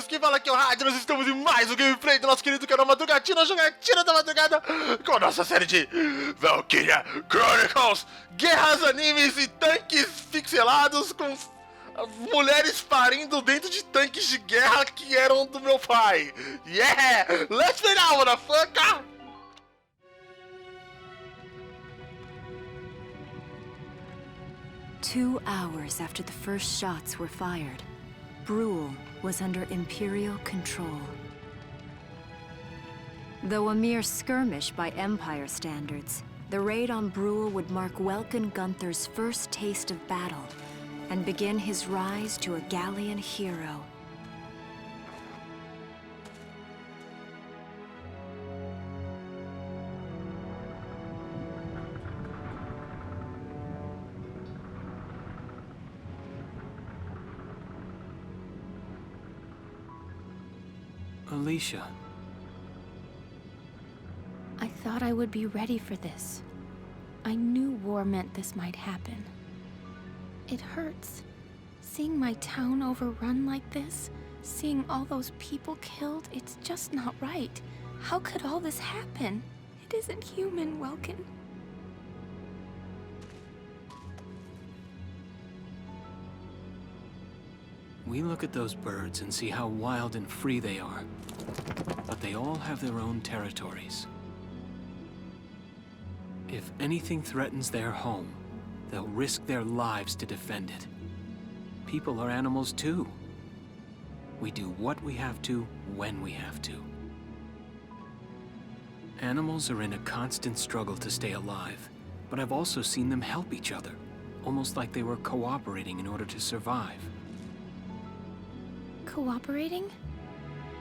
amigos, quem fala aqui é o Radnas, nós estamos em mais um gameplay do nosso querido canal Madrugatina, jogatina da madrugada, com a nossa série de Valkyria Chronicles, guerras, animes e tanques pixelados com mulheres parindo dentro de tanques de guerra que eram do meu pai. Yeah! Let's play now, motherfucker! Two hours after the first shots were fired, Brule was under Imperial control. Though a mere skirmish by Empire standards, the raid on Brule would mark Welkin Gunther's first taste of battle and begin his rise to a Gallian hero. Alicia. I thought I would be ready for this. I knew war meant this might happen. It hurts. Seeing my town overrun like this, seeing all those people killed, it's just not right. How could all this happen? It isn't human, Welkin. We look at those birds and see how wild and free they are. But they all have their own territories. If anything threatens their home, they'll risk their lives to defend it. People are animals too. We do what we have to, when we have to. Animals are in a constant struggle to stay alive, but I've also seen them help each other, almost like they were cooperating in order to survive. Cooperating?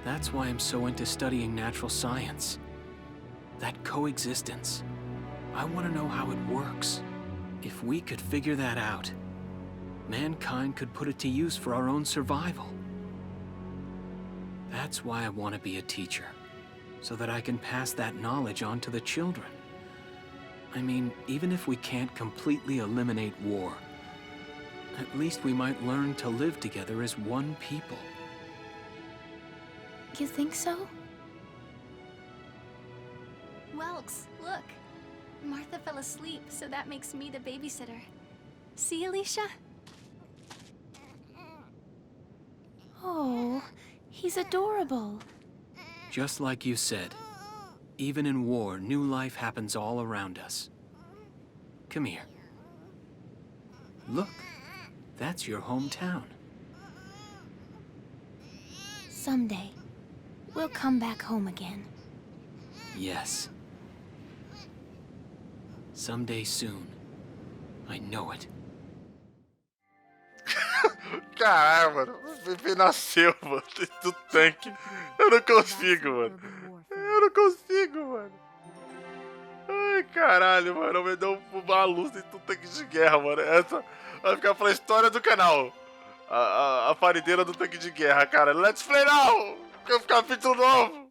That's why I'm so into studying natural science. That coexistence. I want to know how it works. If we could figure that out, mankind could put it to use for our own survival. That's why I want to be a teacher, so that I can pass that knowledge on to the children. I mean, even if we can't completely eliminate war, at least we might learn to live together as one people. You think so? Welks, look. Martha fell asleep, so that makes me the babysitter. See, Alicia? Oh, he's adorable. Just like you said, even in war, new life happens all around us. Come here. Look, that's your hometown. Someday, we'll come back home again. Yes. Someday soon. I know it. Caralho, mano, o bebê nasceu, mano, do tanque. Eu não consigo, mano. Eu não consigo, mano. Ai, caralho, mano, me deu uma luz dentro do tanque de guerra, mano. Essa vai ficar pra história do canal. A parideira do tanque de guerra, cara. Let's play now! Capítulo novo!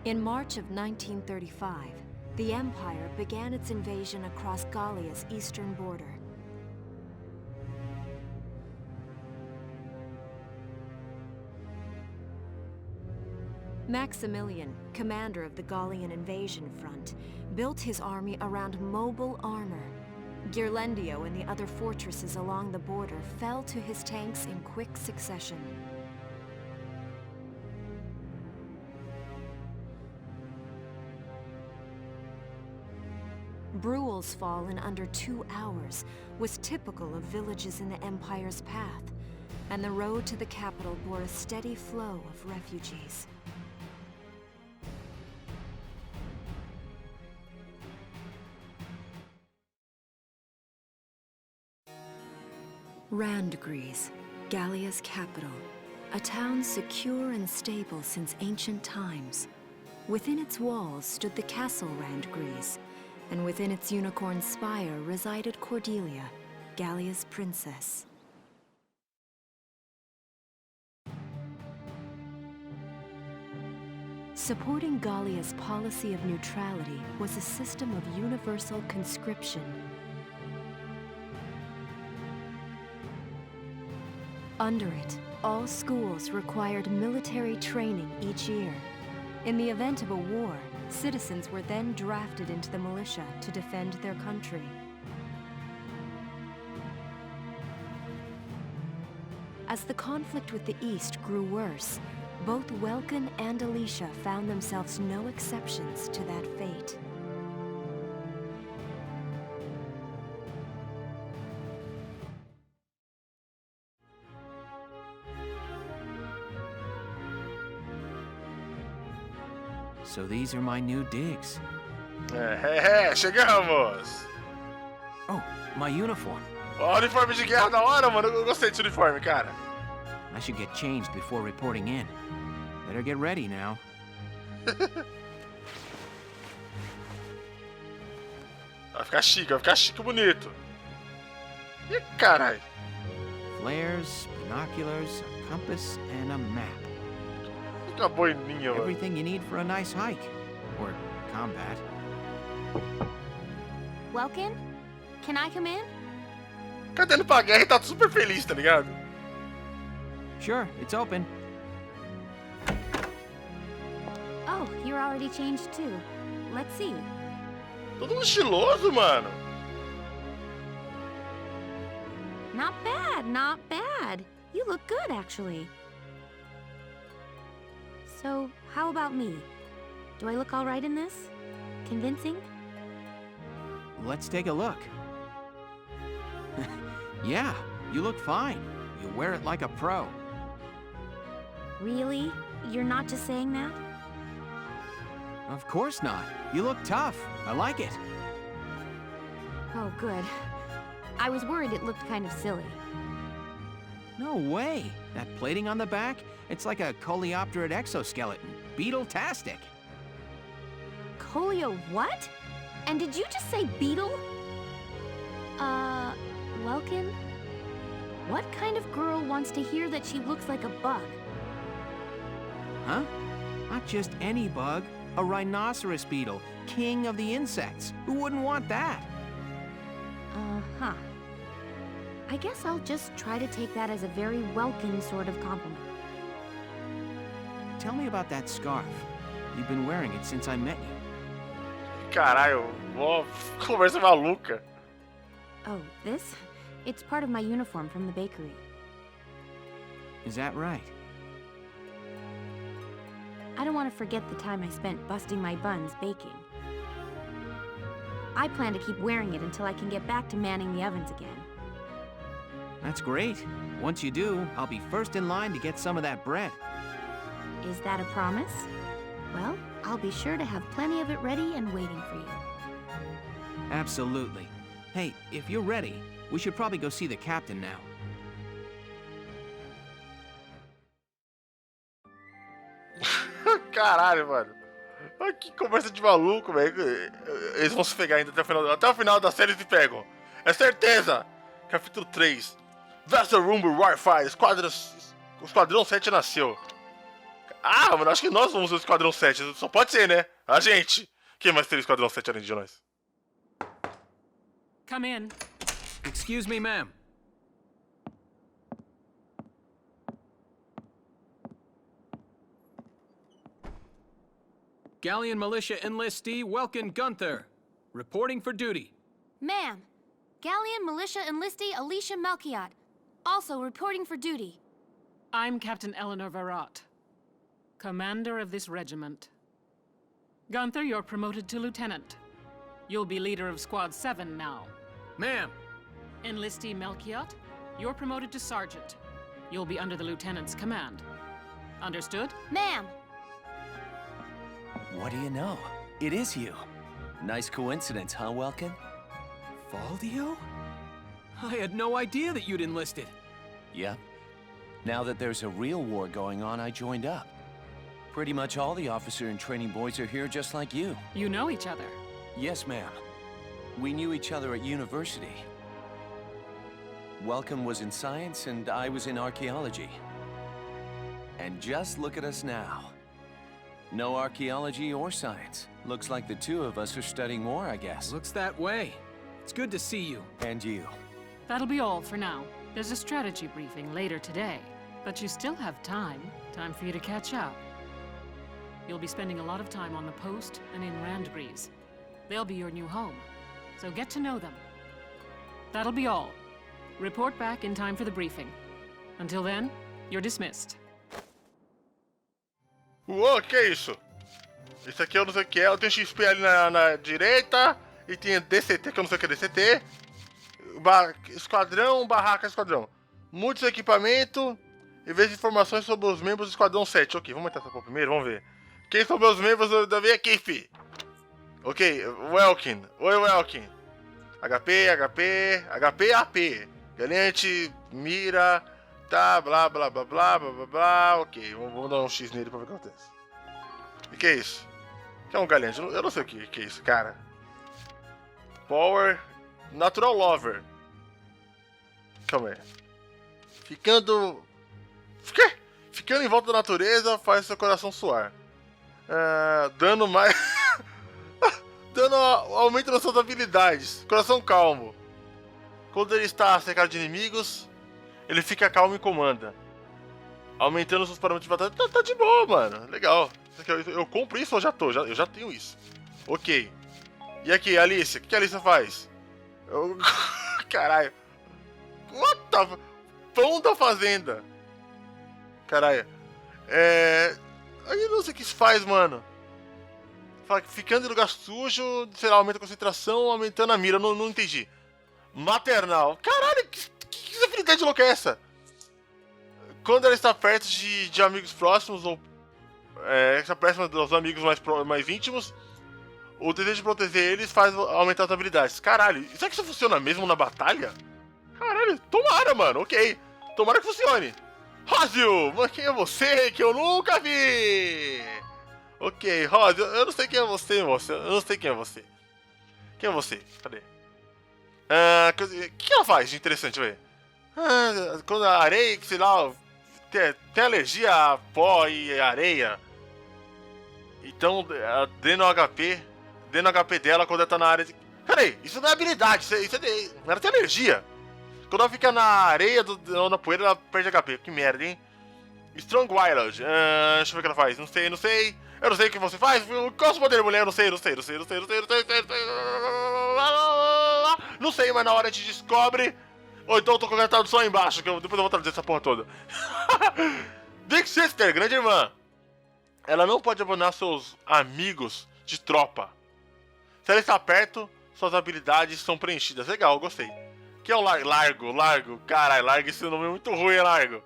In March of 1935, the Empire began its invasion across Gallia's eastern border. Maximilian, commander of the Gallian invasion front, built his army around mobile armor. Ghirlandaio and the other fortresses along the border fell to his tanks in quick succession. Brule's fall in under 2 hours was typical of villages in the Empire's path, and the road to the capital bore a steady flow of refugees. Randgries, Gallia's capital, a town secure and stable since ancient times. Within its walls stood the castle Randgries, and within its unicorn spire resided Cordelia, Gallia's princess. Supporting Gallia's policy of neutrality was a system of universal conscription. Under it, all schools required military training each year. In the event of a war, citizens were then drafted into the militia to defend their country. As the conflict with the East grew worse, both Welkin and Alicia found themselves no exceptions to that fate. So these are my new digs. Chegamos! Oh, my uniform. Ó, uniforme de guerra da hora, mano. Eu gostei desse uniforme, cara. I should get changed before reporting in. Better get ready now. Vai ficar chique e bonito. Ih, caralho. Flares, binoculars, a compass, and a map. Fica boininha, mano. Everything you need for a nice hike. Or combat. Welkin? Can I come in? Cadê ele pra guerra e tá super feliz, tá ligado? Sure, it's open. Oh, you're already changed too. Let's see. Todo mundo estiloso, mano. Not bad, not bad. You look good, actually. So, how about me? Do I look all right in this? Convincing? Let's take a look. Yeah, you look fine. You wear it like a pro. Really? You're not just saying that? Of course not. You look tough. I like it. Oh, good. I was worried it looked kind of silly. No way. That plating on the back, it's like a coleopterate exoskeleton. Beetle-tastic. Colio what? And did you just say beetle? Welkin? What kind of girl wants to hear that she looks like a bug? Huh? Not just any bug. A rhinoceros beetle, king of the insects. Who wouldn't want that? Uh-huh. I guess I'll just try to take that as a very Welkin sort of compliment. Tell me about that scarf. You've been wearing it since I met you. Caralho, ó, conversa maluca. Oh, this? It's part of my uniform from the bakery. Is that right? I don't want to forget the time I spent busting my buns baking. I plan to keep wearing it until I can get back to manning the ovens again. That's great. Once you do, I'll be first in line to get some of that bread. Is that a promise? Well, I'll be sure to have plenty of it ready and waiting for you. Absolutely. Hey, if you're ready, we should probably go see the captain now. Caralho, mano. Olha que conversa de maluco, velho. Eles vão se pegar ainda até o final da série, se pegam. É certeza. Capítulo 3. Vessel Rumble Warfare. Esquadrão 7 nasceu. Ah, mano, acho que nós vamos ver o Esquadrão 7. Só pode ser, né? A gente. Quem mais tem o Esquadrão 7 além de nós? Come in. Excuse me, ma'am. Galleon Militia Enlistee Welkin Gunther, reporting for duty. Ma'am, Galleon Militia Enlistee Alicia Melchiott, also reporting for duty. I'm Captain Eleanor Varrot, commander of this regiment. Gunther, you're promoted to lieutenant. You'll be leader of Squad 7 now. Ma'am. Enlistee Melchiott, you're promoted to sergeant. You'll be under the lieutenant's command. Understood? Ma'am! What do you know? It is you. Nice coincidence, huh, Welkin? Valdio? I had no idea that you'd enlisted. Yep. Now that there's a real war going on, I joined up. Pretty much all the officer and training boys are here just like you. You know each other. Yes, ma'am. We knew each other at university. Welkin was in science and I was in archaeology. And just look at us now. No archaeology or science. Looks like the two of us are studying war, I guess. Looks that way. It's good to see you. And you. That'll be all for now. There's a strategy briefing later today, but you still have time for you to catch up. You'll be spending a lot of time on the post and in Randgrees. They'll be your new home, so get to know them. That'll be all. Report back in time for the briefing. Until then, you're dismissed. Uou, que é isso? Esse aqui eu não sei o que é. Eu tenho XP ali na direita. E tem DCT, que eu não sei o que é DCT. Esquadrão, barraca, esquadrão. Muitos equipamentos. E veja informações sobre os membros do esquadrão 7. Ok, vamos entrar essa porra primeiro, vamos ver. Quem são meus membros da minha equipe? Ok, Welkin. Oi, Welkin. HP, AP. Galente, mira, tá, blá, blá, blá, blá, blá, blá, blá. Ok, vamos dar um X nele pra ver o que acontece. O que é isso? Que é um galente? Eu não sei o que é isso, cara. Power, Natural Lover. Calma aí. Ficando em volta da natureza faz seu coração suar. Dano mais... Dano aumenta nas suas habilidades. Coração calmo. Quando ele está cercado de inimigos, ele fica calmo e comanda. Aumentando seus parâmetros de batalha. Tá de boa, mano. Legal. Eu compro isso ou eu já tenho isso. Ok. E aqui, Alicia? O que a Alicia faz? Caralho. What the... Pão da fazenda. Caralho. Eu não sei o que isso faz, mano. Ficando em lugar sujo, sei lá, aumenta a concentração, aumentando a mira. Não entendi. Maternal. Caralho, que habilidade louca é essa? Quando ela está perto de amigos próximos, ou está próxima dos amigos mais íntimos, o desejo de proteger eles faz aumentar as habilidades. Caralho, será que isso funciona mesmo na batalha? Caralho, tomara, mano, ok. Tomara que funcione. Rósio, mas quem é você que eu nunca vi? Ok, Rósio, eu não sei quem é você, moça. Eu não sei quem é você. Quem é você? Cadê? O que ela faz de interessante, velho? Quando a areia, sei lá, tem alergia a pó e areia. Então, dando HP dela quando ela tá na área de... Peraí, isso não é habilidade, ela tem alergia. Quando ela fica na areia ou na poeira, ela perde HP. Que merda, hein? Strong Wild. Deixa eu ver o que ela faz. Não sei. Eu não sei o que você faz. Qual é o seu poder, mulher? Eu não sei. Não sei, mas na hora a gente descobre. Ou então eu tô com a tradução aí embaixo, que depois eu vou traduzir essa porra toda. Big Sister, grande irmã. Ela não pode abandonar seus amigos de tropa. Se ela está perto, suas habilidades são preenchidas. Legal, gostei. Que é o Largo. Caralho, Largo, esse nome é muito ruim, é Largo.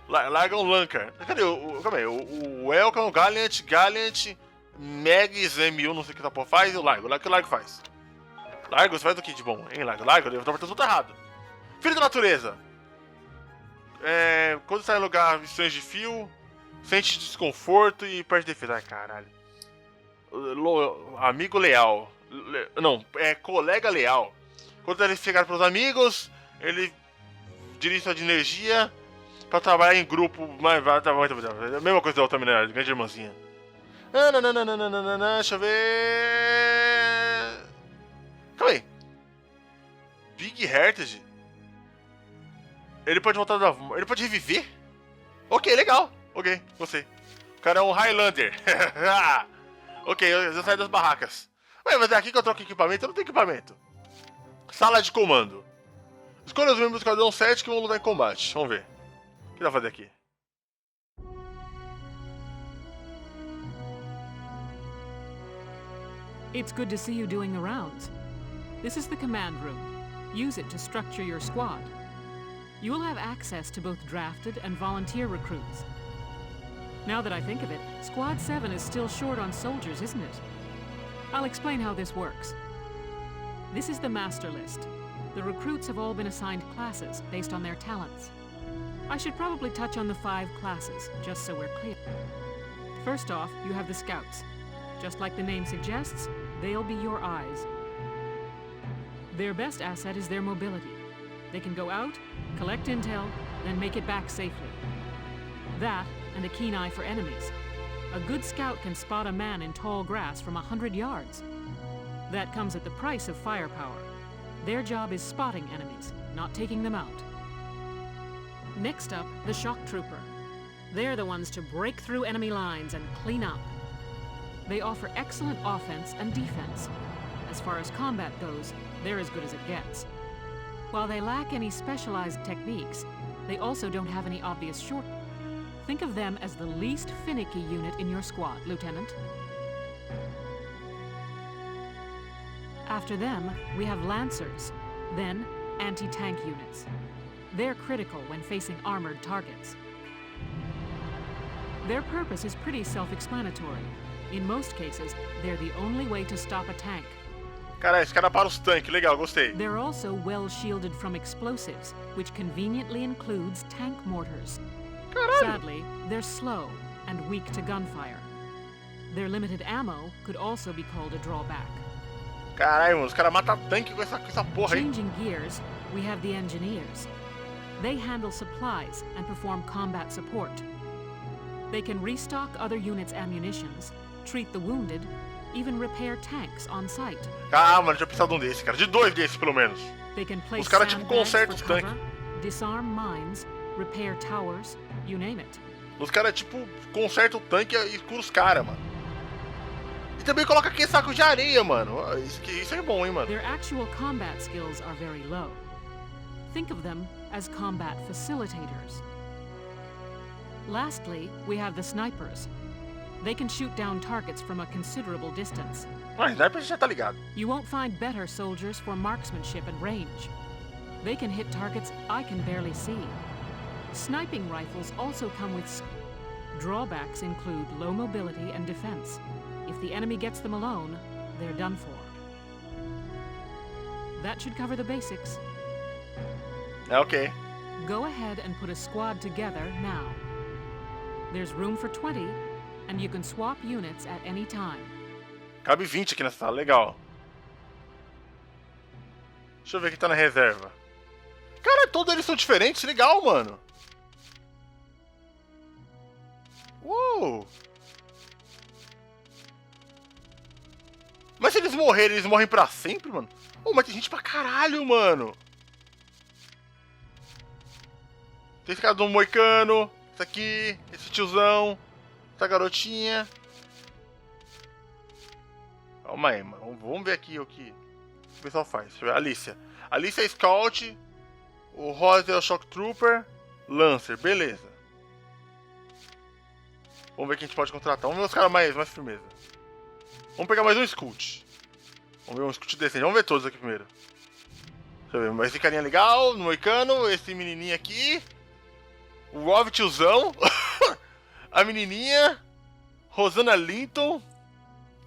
Largo é um Lankar. Cadê? Calma aí. O Welkin, Gallant, Megs, M1, não sei o que essa porra faz. E o Largo. O que o Largo faz? Largo, você faz o que de bom, hein, Largo? Largo, eu tô apertando tudo errado. Filho da natureza. Quando está em lugar estranho de fio, sente desconforto e perde defesa. Ai, caralho. Amigo leal. Colega leal. Quando ele chegar para os amigos, ele dirige sua de energia para trabalhar em grupo. Mas tá bom. A mesma coisa da outra menina, grande irmãzinha. Deixa eu ver. Calma aí. Big Hearted. Ele pode voltar da... Ele pode reviver? Ok, legal. Ok, gostei. O cara é um Highlander. Ok, eu saio das barracas. Ué, mas é aqui que eu troco equipamento? Eu não tenho equipamento. Sala de comando. Escolha os membros do esquadrão 7 que vão lutar em combate. Vamos ver. O que dá pra fazer aqui? It's good to see you doing the rounds. This is the command room. Use it to structure your squad. You will have access to both drafted and volunteer recruits. Now that I think of it, Squad 7 is still short on soldiers, isn't it? I'll explain how this works. This is the master list. The recruits have all been assigned classes based on their talents. I should probably touch on the 5 classes, just so we're clear. First off, you have the scouts. Just like the name suggests, they'll be your eyes. Their best asset is their mobility. They can go out, collect intel, then make it back safely. That, and a keen eye for enemies. A good scout can spot a man in tall grass from 100 yards. That comes at the price of firepower. Their job is spotting enemies, not taking them out. Next up, the shock trooper. They're the ones to break through enemy lines and clean up. They offer excellent offense and defense. As far as combat goes, they're as good as it gets. While they lack any specialized techniques, they also don't have any obvious short. Think of them as the least finicky unit in your squad, Lieutenant. After them, we have Lancers, then anti-tank units. They're critical when facing armored targets. Their purpose is pretty self-explanatory. In most cases, they're the only way to stop a tank. Cara, esse cara para os tanques, legal, gostei. They're also well shielded from explosives, which conveniently includes tank mortars. Caralho. Sadly, they're slow and weak to gunfire. Their limited ammo could also be called a drawback. Caralho, mano, os caras matam tanque com essa porra aí. Changing gears, we have the engineers. They handle supplies and perform combat support. They can restock other units' ammunitions, treat the wounded, even repair tanks on site. Ah, mano, já precisava de um desse, cara. De dois desses, pelo menos. They can place Os caras tipo sandbags consertam for os tanques. cover, disarm mines, repair towers, you name it. Os caras tipo consertam o tanque e cura os caras, mano. E também coloca aqui saco de areia, mano. Isso é bom, hein, mano. Their actual combat skills are very low. Think of them as combat facilitators. Lastly, we have the snipers. They can shoot down targets from a considerable distance. Mas sniper já tá ligado. You won't find better soldiers for marksmanship and range. They can hit targets I can barely see. Sniping rifles also come with drawbacks include low mobility and defense. If the enemy gets them alone, they're done for. That should cover the basics. Okay. Go ahead and put a squad together now. There's room for 20, and you can swap units at any time. Cabe 20 aqui nessa sala, legal. Deixa eu ver quem tá na reserva. Cara, todos eles são diferentes, legal, mano. Uou! Mas se eles morrerem, eles morrem pra sempre, mano? Oh, mas tem gente pra caralho, mano. Tem esse cara do moicano, esse aqui, esse tiozão, essa garotinha. Calma aí, mano. Vamos ver aqui o que o pessoal faz. Deixa eu ver. Alicia. Alicia é Scout. O Rosa é o Shock Trooper. Lancer, beleza. Vamos ver quem a gente pode contratar. Vamos ver os caras mais firmeza. Vamos pegar mais um Scout. Vamos ver um Scout decente. Vamos ver todos aqui primeiro. Deixa eu ver. Esse carinha legal, no moicano. Esse menininho aqui. O Ov tiozão. A menininha. Rosana Linton.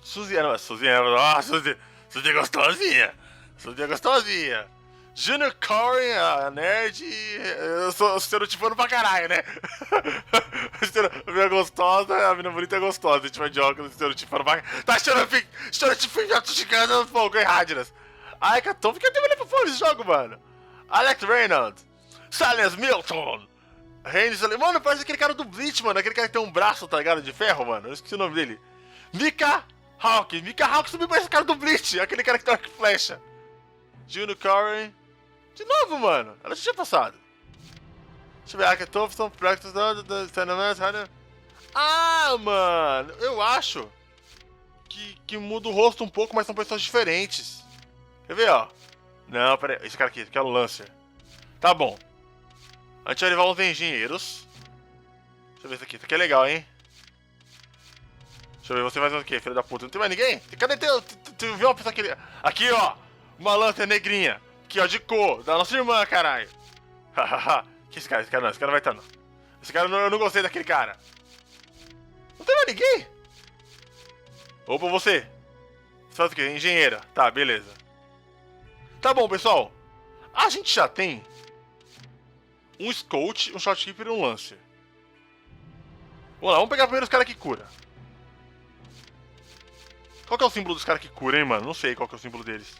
Suzy é gostosinha. Suzy é gostosinha. Junior Corey, a nerd. Eu sou estereotipando pra caralho, né? A mina gostosa, a mina bonita é gostosa. A gente vai de óculos estereotipando pra caralho. Tá estereotipando fogo, hein, Radnas? Ai, Caton, fica demorando pra fora esse jogo, mano. Alex Reynolds. Alicia Melchiott. Mano, parece aquele cara do Bleach, mano. Aquele cara que tem um braço, tá ligado? De ferro, mano. Eu esqueci o nome dele. Mika Hawk também parece o cara do Bleach. Aquele cara que tem arco e flecha. Junior Corey. De novo, mano. Ela já tinha passado. Deixa eu ver. Aka Thompson, Practice. Ah, mano. Eu acho que muda o rosto um pouco, mas são pessoas diferentes. Quer ver, ó? Não, pera aí. Esse cara aqui, que é o Lancer. Tá bom. A gente vai levar uns engenheiros. Deixa eu ver isso aqui. Isso aqui é legal, hein? Deixa eu ver. Você faz o quê, filho da puta? Não tem mais ninguém? Cadê teu? Tu viu uma pessoa aqui? Aqui, ó. Uma Lancer negrinha. Aqui, ó, de cor. Da nossa irmã, caralho. Hahaha. Que esse cara? Esse cara não vai estar, não. Esse cara, eu não gostei daquele cara. Não tem mais ninguém? Opa, você. Você faz o quê? Engenheira. Tá, beleza. Tá bom, pessoal. A gente já tem um Scout, um Shotkeeper e um Lancer. Vamos lá, vamos pegar primeiro os caras que cura. Qual que é o símbolo dos caras que cura, hein, mano? Não sei qual que é o símbolo deles.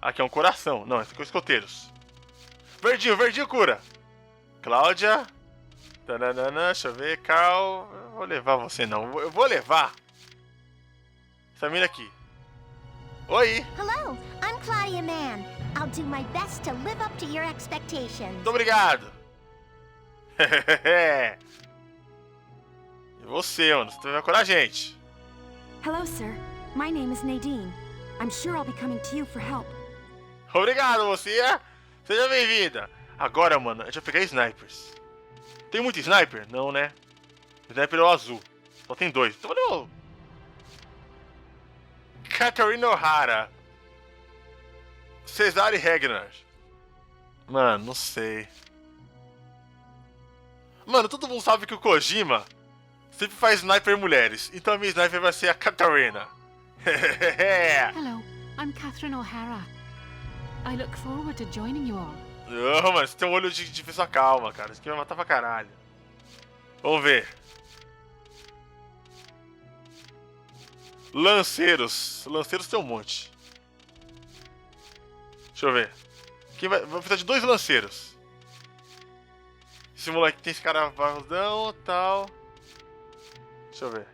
Aqui é um coração. Não, esse aqui é o escoteiros. Verdinho cura. Cláudia. Tananana, deixa eu ver. Carl. Eu vou levar você, não. Eu vou levar essa mina aqui. Oi. Hello, I'm Claudia Mann. I'll do my best to live up to your expectations. Muito obrigado. E você, mano? Você vai curar a gente. Hello, sir. My name is Nadine. I'm sure I'll be coming to you for help. Obrigado, você. Seja bem-vinda. Agora, mano, a gente vai pegar snipers. Tem muito sniper? Não, né? O sniper é o azul. Só tem 2. Então valeu. Catherine O'Hara. Cesare Regnar. Mano, não sei. Mano, todo mundo sabe que o Kojima sempre faz sniper mulheres. Então a minha sniper vai ser a Katarina. Hello, I'm Catherine O'Hara. I look forward to joining you all. Não, mano, você tem um olho de pessoa calma, cara. Isso aqui vai matar pra caralho. Vamos ver. Lanceiros. Lanceiros tem um monte. Deixa eu ver. Quem vai precisar de 2 lanceiros. Esse moleque tem esse cara valdão e tal. Deixa eu ver.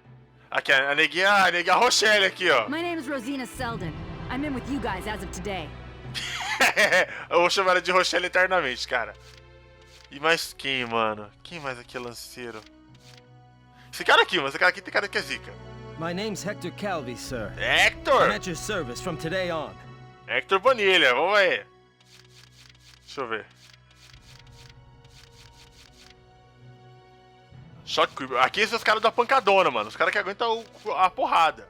Aqui, a neguinha Rochelle aqui, ó. My name is Rosina Selden. I'm in with you guys as of today. Eu vou chamar ela de Rochelle eternamente, cara. E mais quem, mano? Quem mais aqui é lanceiro? Esse cara aqui, mano. Esse cara aqui tem cara que é zica. My name's Hector Calvi, sir. Hector! I'm at your service from today on. Hector Bonilha, vamos aí. Deixa eu ver. Shock Creeper. Aqui são os caras da pancadona, mano. Os caras que aguentam a porrada.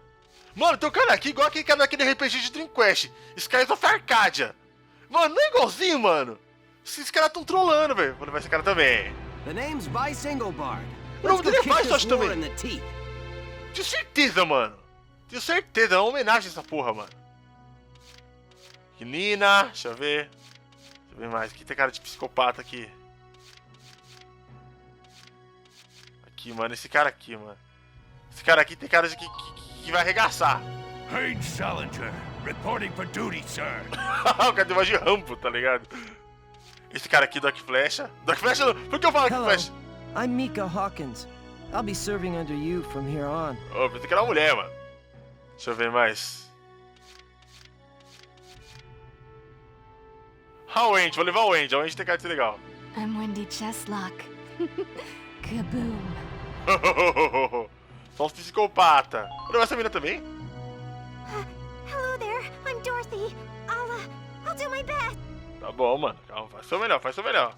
Mano, tem um cara aqui igual aquele cara daquele RPG de Dream Quest. Skies of Arcadia. Mano, não é igualzinho, mano. Esses caras tão trolando, velho. Vou levar esse cara também. The name's Vice Engelbard. O nome dele é kick Vice, eu acho this war também. in the teeth. Tenho certeza, mano. Tenho certeza. É uma homenagem a essa porra, mano. Nina. Deixa eu ver. Deixa eu ver mais. Aqui tem cara de psicopata aqui. Aqui, mano. Esse cara aqui, mano. Esse cara aqui tem cara de que vai arregaçar. Page Salinger, reporting for duty, sir. O cara tem voz de rampo, tá ligado? Esse cara aqui, Doc Flecha. Doc Flecha não. Por que eu falo Doc Hello, Flecha? I'm Mika Hawkins. I'll be serving under you from here on. Oh, pensei que era uma mulher, mano. Deixa eu ver mais. Ah, o Andy. Vou levar o Andy. O Andy tem cara de ser legal. I'm Wendy Cheslock. Kaboom. Só uns psicopata. Vou levar essa mina também. Hello there, I'm Dorothy. I'll do my best. Tá bom, mano. Calma, faz seu melhor, faz seu melhor.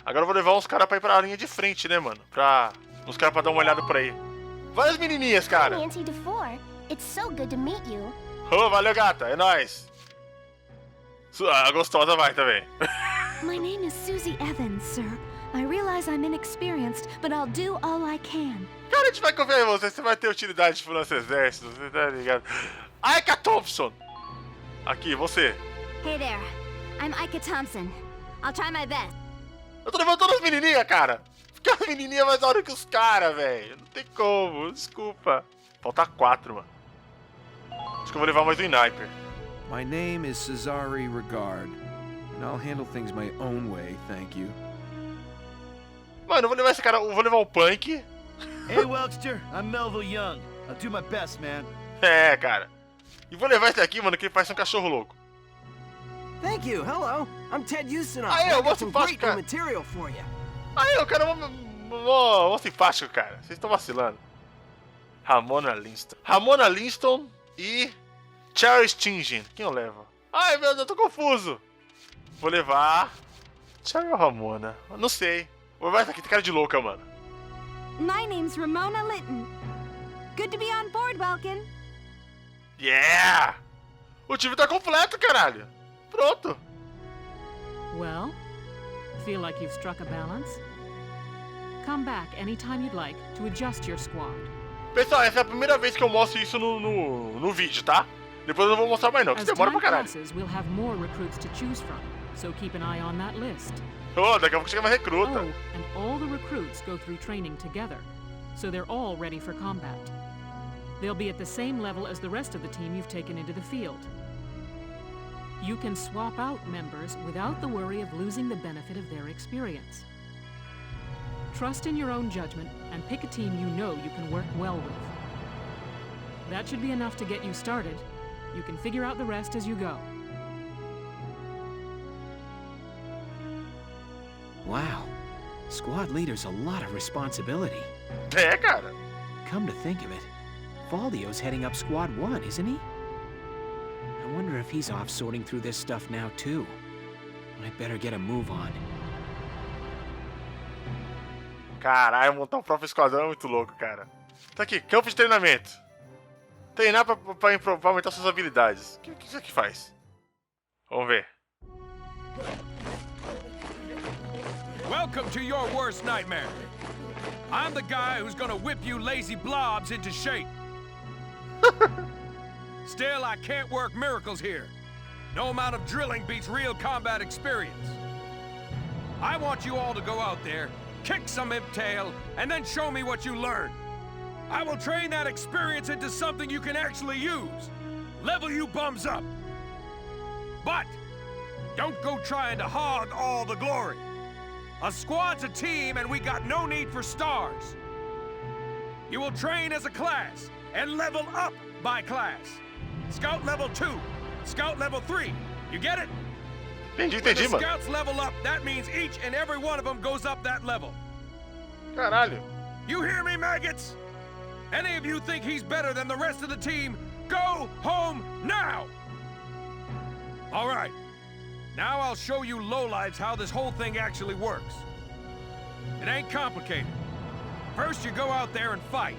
Agora eu vou levar uns caras pra ir pra linha de frente, né, mano? Uns caras pra dar uma olhada por aí. Várias menininhas, cara. Nancy DeFore. It's so good to meet you. Ô, valeu, gata. É nóis. A gostosa vai também. My name is Susie Evans, sir. I realize I'm inexperienced, but I'll do all I can. Cara, a gente vai confiar em você. Você vai ter utilidade pro nosso exército. Você tá ligado? Aika Thompson. Aqui, você. Hey there, I'm Ika Thompson. I'll try my best. Eu tô levando todas as menininhas, cara. Fica as menininhas mais da hora que os caras, velho. Não tem como, desculpa. Falta 4, mano. Acho que eu vou levar mais um sniper. My name is Cesare Regard, and I'll handle things my own way, thank you. Mano, eu vou levar esse cara, eu vou levar o Punk. Hey, Welkster, I'm Melville Young. I'll do my best, man. É, cara. E vou levar esse aqui, mano, que ele parece um cachorro louco. Thank you. Hello. I'm Ted Ustinov. Aí, I eu got some gosto great cara. new material for you. Aí, o cara mó simpático, cara. Vocês estão vacilando. Ramona Linston e Charles Tingen. Quem eu levo? Ai, meu Deus, eu tô confuso. Vou levar Charles ou Ramona? Eu não sei. Vou levar essa aqui, tem cara de louca, mano. My name's Ramona Litton. Good to be on board, Welkin. Yeah! O time tá completo, caralho. Pronto. Well, feel like you've struck a balance? Come back anytime you'd like to adjust your squad. Pessoal, essa é a primeira vez que eu mostro isso no vídeo, tá? Depois eu não vou mostrar mais não, que As demora time pra caralho. passes, we'll have more recruits to choose from, so keep an eye on that list. Ô, daqui a pouco chega mais recruta. Oh, and all the recruits go through training together, so they're all ready for combat. They'll be at the same level as the rest of the team you've taken into the field. You can swap out members without the worry of losing the benefit of their experience. Trust in your own judgment and pick a team you know you can work well with. That should be enough to get you started. You can figure out the rest as you go. Wow. Squad leader's a lot of responsibility. É, cara. Come to think of it, Valdeo's heading up Squad 1, isn't he? I wonder if he's off sorting through this stuff now, too. I'd better get a move on. Caralho, montar um próprio esquadrão é muito louco, cara. Tá aqui, campo de treinamento. Treinar pra aumentar suas habilidades. O que isso aqui faz? Vamos ver. Welcome to your worst nightmare. I'm the guy who's gonna whip you lazy blobs into shape. Still, I can't work miracles here. No amount of drilling beats real combat experience. I want you all to go out there, kick some imp tail, and then show me what you learned. I will train that experience into something you can actually use. Level you bums up. But don't go trying to hog all the glory. A squad's a team, and we got no need for stars. You will train as a class and level up by class. Scout level 2, Scout level 3. You get it? When the scouts level up, that means each and every one of them goes up that level. Caralho. You hear me, maggots? Any of you think he's better than the rest of the team, go home now! All right. Now I'll show you lowlives how this whole thing actually works. It ain't complicated. First you go out there and fight,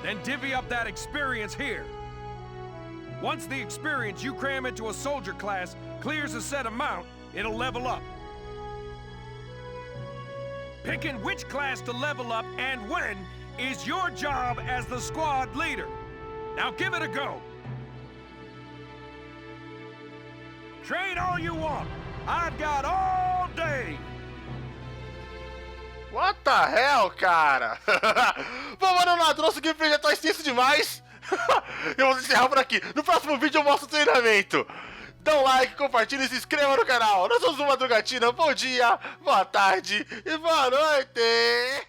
then divvy up that experience here. Once the experience you cram into a soldier class clears a set amount, it'll level up. Picking which class to level up and when is your job as the squad leader. Now give it a go. Train all you want. I've got all day. What the hell, cara? Bom, mano, nosso gameplay já tá extenso demais. Eu vou encerrar por aqui. No próximo vídeo eu mostro o treinamento. Dá um like, compartilha e se inscreva no canal. Nós somos o Madrugatina. Bom dia, boa tarde e boa noite.